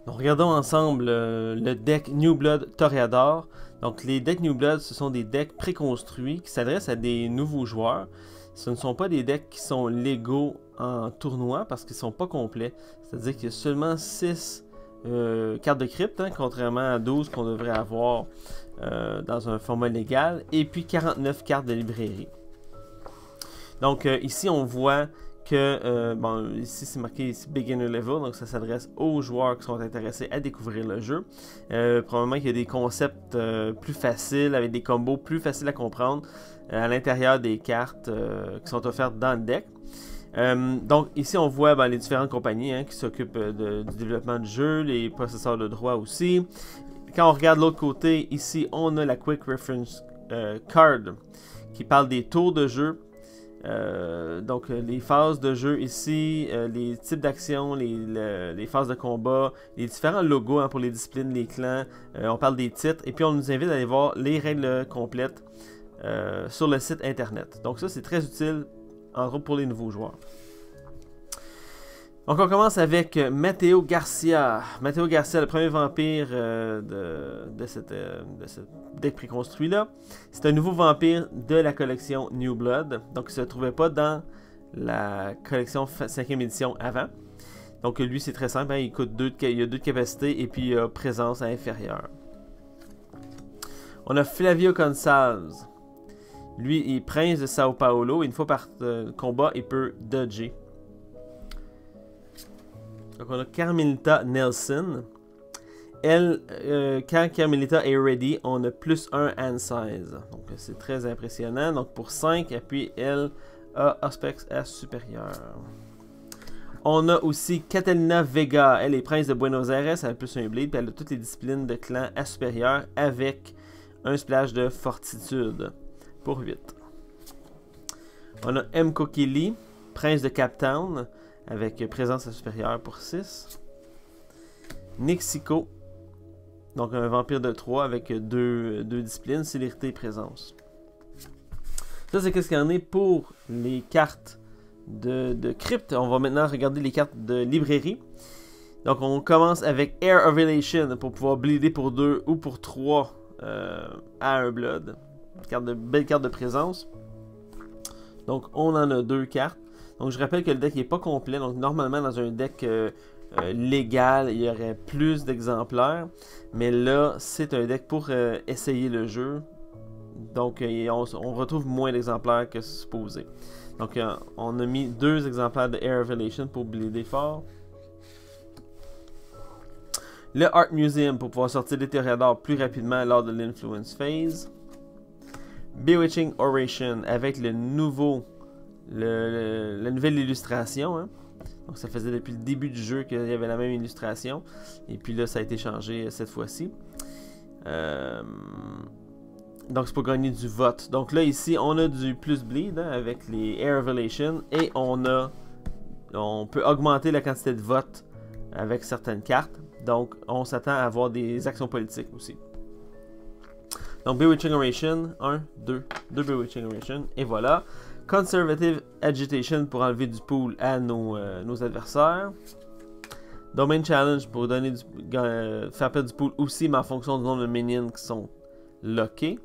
Donc, regardons ensemble le deck New Blood Toreador. Donc, les decks New Blood, ce sont des decks préconstruits qui s'adressent à des nouveaux joueurs. Ce ne sont pas des decks qui sont légaux en tournoi parce qu'ils ne sont pas complets. C'est-à-dire qu'il y a seulement 6 cartes de crypte, hein, contrairement à 12 qu'on devrait avoir dans un format légal. Et puis 49 cartes de librairie. Donc, ici, on voit que, bon, ici c'est marqué ici Beginner Level, donc ça s'adresse aux joueurs qui sont intéressés à découvrir le jeu. Probablement qu'il y a des concepts plus faciles, avec des combos plus faciles à comprendre à l'intérieur des cartes qui sont offertes dans le deck. Donc ici on voit les différentes compagnies qui s'occupent du développement du jeu, les possesseurs de droits aussi. Quand on regarde l'autre côté, ici on a la Quick Reference Card qui parle des tours de jeu. Donc les phases de jeu ici, les types d'actions, les phases de combat, les différents logos pour les disciplines, les clans, on parle des titres et puis on nous invite à aller voir les règles complètes sur le site internet. Donc ça c'est très utile, entre autres pour les nouveaux joueurs. Donc on commence avec Mateo Garcia. Mateo Garcia, le premier vampire de cette deck préconstruit là. C'est un nouveau vampire de la collection New Blood. Donc il ne se trouvait pas dans la collection 5e édition avant. Donc lui c'est très simple, hein, il a 2 capacités et puis il a présence à inférieure. On a Flavio Gonçalves. Lui il est prince de Sao Paulo. Une fois par combat il peut dodger. Donc on a Carmelita Nelson. Elle, quand Carmelita est ready, on a plus 1 hand size. Donc c'est très impressionnant. Donc pour 5, et puis elle a aspect S supérieur. On a aussi Catalina Vega. Elle est prince de Buenos Aires. Elle a plus un bleed. Puis elle a toutes les disciplines de clan à supérieur avec un splash de fortitude pour 8. On a M. Kokili, prince de Cap Town, avec présence à supérieure pour 6. Nixico, donc un vampire de 3 avec 2 disciplines, célérité et présence. Ça, c'est ce qu'il y en est pour les cartes de crypte. On va maintenant regarder les cartes de librairie. Donc, on commence avec Air of Elation pour pouvoir bleeder pour 2 ou pour 3 à un blood. Belle carte de présence. Donc, on en a 2 cartes. Donc je rappelle que le deck n'est pas complet, donc normalement dans un deck légal, il y aurait plus d'exemplaires, mais là c'est un deck pour essayer le jeu, donc on retrouve moins d'exemplaires que supposé. Donc on a mis 2 exemplaires de Air Revelation pour bleeder fort. Le Art Museum pour pouvoir sortir des Toreador plus rapidement lors de l'Influence Phase. Bewitching Oration avec le nouveau... la nouvelle illustration, hein. Donc ça faisait depuis le début du jeu qu'il y avait la même illustration et puis là ça a été changé cette fois-ci. Donc c'est pour gagner du vote. Donc là ici on a du plus bleed hein, avec les Air Revelation et on peut augmenter la quantité de votes avec certaines cartes. Donc on s'attend à avoir des actions politiques aussi. Donc Bewitching Oration, 1, 2 Bewitching Oration et voilà. Conservative Agitation pour enlever du pool à nos adversaires. Domain Challenge pour donner faire perdre du pool aussi, mais en fonction du nombre de minions qui sont lockés.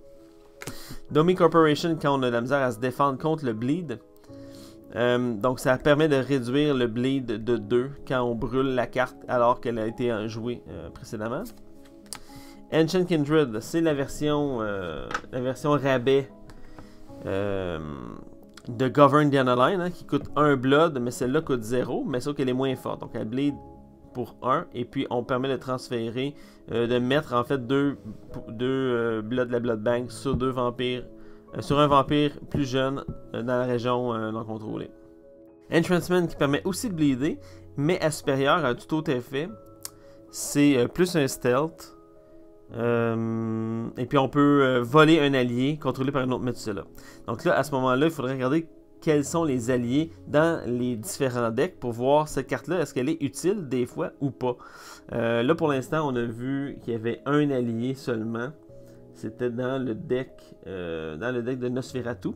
Domain Corporation quand on a de la misère à se défendre contre le bleed. Donc ça permet de réduire le bleed de 2 quand on brûle la carte alors qu'elle a été jouée précédemment. Ancient Kindred, c'est la version rabais de Govern the Unaligned, hein, qui coûte 1 blood, mais celle-là coûte 0, mais sauf qu'elle est moins forte. Donc elle bleed pour 1, et puis on permet de transférer, de mettre en fait 2 blood de la Blood Bank sur 2 vampires, sur un vampire plus jeune dans la région non contrôlée. Entrancement qui permet aussi de bleeder, mais à supérieur, à tout autre effet, c'est plus un stealth. Et puis on peut voler un allié contrôlé par une autre Methuselah. Donc là, à ce moment-là, il faudrait regarder quels sont les alliés dans les différents decks pour voir cette carte-là, est-ce qu'elle est utile des fois ou pas. Là, pour l'instant, on a vu qu'il y avait un allié seulement. C'était dans le deck de Nosferatu.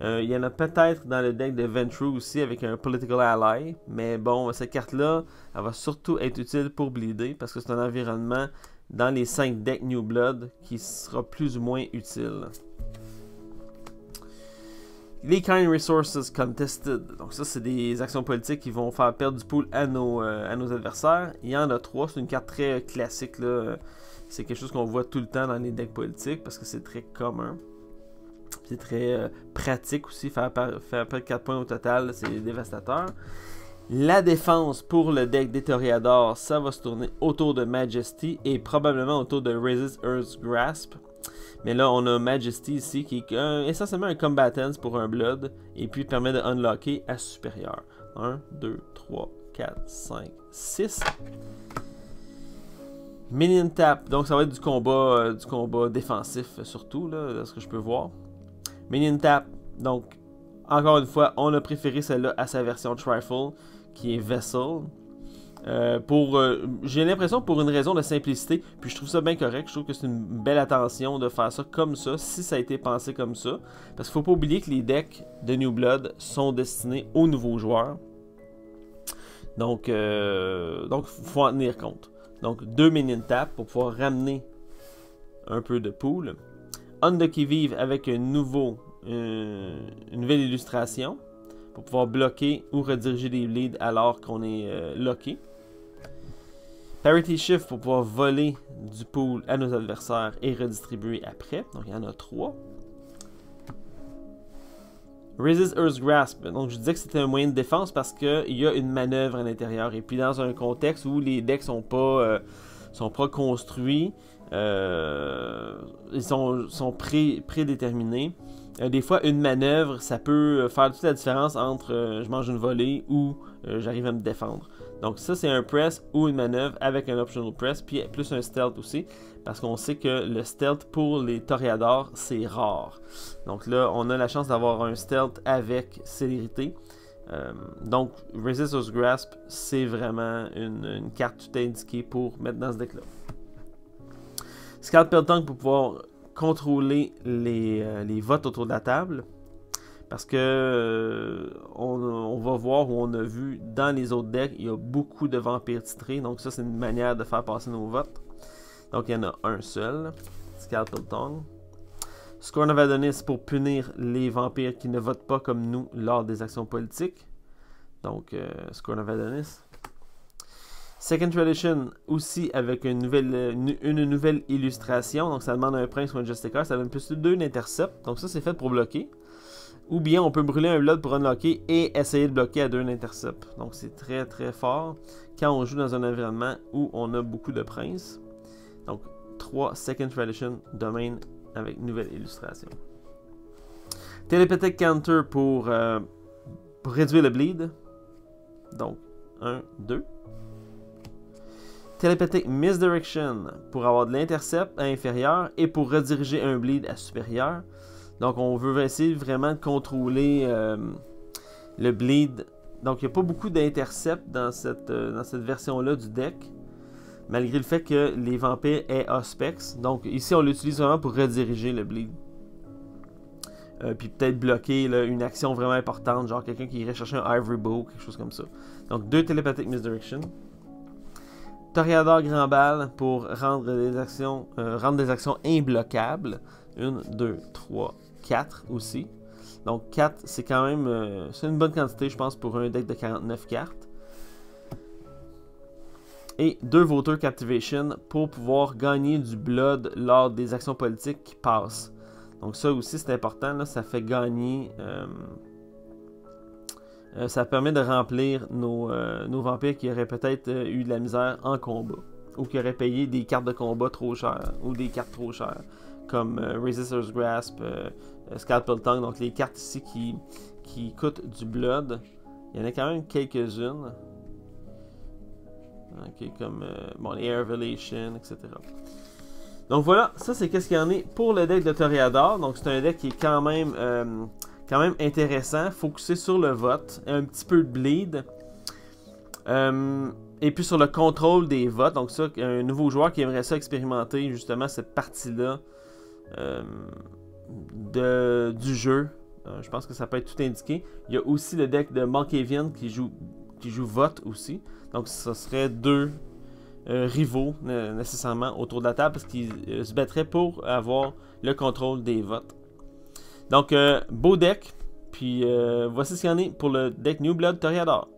Il y en a peut-être dans le deck de Ventrue aussi avec un Political Ally. Mais bon, cette carte-là, elle va surtout être utile pour bleeder parce que c'est un environnement dans les 5 decks New Blood qui sera plus ou moins utile. Les Kind Resources Contested. Donc ça, c'est des actions politiques qui vont faire perdre du pool à nos adversaires. Il y en a 3. C'est une carte très classique, là. C'est quelque chose qu'on voit tout le temps dans les decks politiques parce que c'est très commun. C'est très pratique aussi. Faire perdre 4 points au total, c'est dévastateur. La défense pour le deck des Toreadors, ça va se tourner autour de Majesty et probablement autour de Resist Earth's Grasp. Mais là, on a Majesty ici qui est essentiellement un combatant pour un Blood et puis permet de unlocker à supérieur. 1, 2, 3, 4, 5, 6. Minion Tap, donc ça va être du combat défensif surtout, là, ce que je peux voir. Minion Tap, donc encore une fois, on a préféré celle-là à sa version Trifle qui est Vessel. J'ai l'impression pour une raison de simplicité, puis je trouve ça bien correct, je trouve que c'est une belle attention de faire ça comme ça, si ça a été pensé comme ça, parce qu'il faut pas oublier que les decks de New Blood sont destinés aux nouveaux joueurs, donc faut en tenir compte. Donc 2 Minion Tap pour pouvoir ramener un peu de pool. On the Qui-Vive avec une nouvelle illustration pour pouvoir bloquer ou rediriger des bleeds alors qu'on est locké. Parity Shift pour pouvoir voler du pool à nos adversaires et redistribuer après. Donc il y en a 3. Resist Earth's Grasp. Donc je disais que c'était un moyen de défense parce qu'il y a une manœuvre à l'intérieur. Et puis dans un contexte où les decks sont pas construits, ils sont prédéterminés. Des fois, une manœuvre, ça peut faire toute la différence entre je mange une volée ou j'arrive à me défendre. Donc ça, c'est un press ou une manœuvre avec un optional press, puis plus un stealth aussi, parce qu'on sait que le stealth pour les Toreadors, c'est rare. Donc là, on a la chance d'avoir un stealth avec célérité. Donc, Resist Earth's Grasp, c'est vraiment une carte tout indiquée pour mettre dans ce deck-là. Scalpel Tongue pour pouvoir contrôler les votes autour de la table. Parce que on va voir où on a vu dans les autres decks, il y a beaucoup de vampires titrés. Donc ça, c'est une manière de faire passer nos votes. Donc il y en a un seul. Scalpel Tongue. Scorn of Adonis pour punir les vampires qui ne votent pas comme nous lors des actions politiques. Donc Scorn of Adonis. Second Tradition aussi avec une nouvelle illustration. Donc ça demande un prince ou un Justicar. Ça donne plus de 2 d'intercept. Donc ça, c'est fait pour bloquer. Ou bien on peut brûler un Blood pour unlocker et essayer de bloquer à 2 d'intercept. Donc c'est très très fort quand on joue dans un environnement où on a beaucoup de princes. Donc 3 Second Tradition domaine avec nouvelle illustration. Telepathic Counter pour réduire le bleed. Donc 1, 2. Telepathic Misdirection pour avoir de l'intercept à inférieur et pour rediriger un bleed à supérieur. Donc on veut essayer vraiment de contrôler le bleed. Donc il n'y a pas beaucoup d'intercept dans cette version-là du deck. Malgré le fait que les vampires aient Auspex. Donc ici on l'utilise vraiment pour rediriger le bleed. Puis peut-être bloquer là, une action vraiment importante. Genre quelqu'un qui irait chercher un Ivory Bow, quelque chose comme ça. Donc 2 Telepathic Misdirection. Toreador Grand Bal pour rendre des actions imbloquables. 1, 2, 3, 4 aussi. Donc 4, c'est quand même c'est une bonne quantité, je pense, pour un deck de 49 cartes. Et 2 Voter Captivation pour pouvoir gagner du blood lors des actions politiques qui passent. Donc ça aussi, c'est important. Là, ça fait gagner... ça permet de remplir nos vampires qui auraient peut-être eu de la misère en combat. Ou qui auraient payé des cartes de combat trop chères. Ou des cartes trop chères. Comme Resist Earth's Grasp, Scalpel Tongue. Donc les cartes ici qui coûtent du blood. Il y en a quand même quelques-unes. Okay, comme les Air Revelation, etc. Donc voilà, ça c'est qu'est-ce qu'il y en est pour le deck de Toreador. Donc c'est un deck qui est quand même intéressant, focusé sur le vote, un petit peu de bleed. Et puis sur le contrôle des votes. Donc ça, un nouveau joueur qui aimerait ça expérimenter justement cette partie-là du jeu. Je pense que ça peut être tout indiqué. Il y a aussi le deck de Malkavian qui joue vote aussi. Donc ce serait deux rivaux nécessairement autour de la table parce qu'ils se battraient pour avoir le contrôle des votes. Donc beau deck. Puis voici ce qu'il y en est pour le deck New Blood Toreador.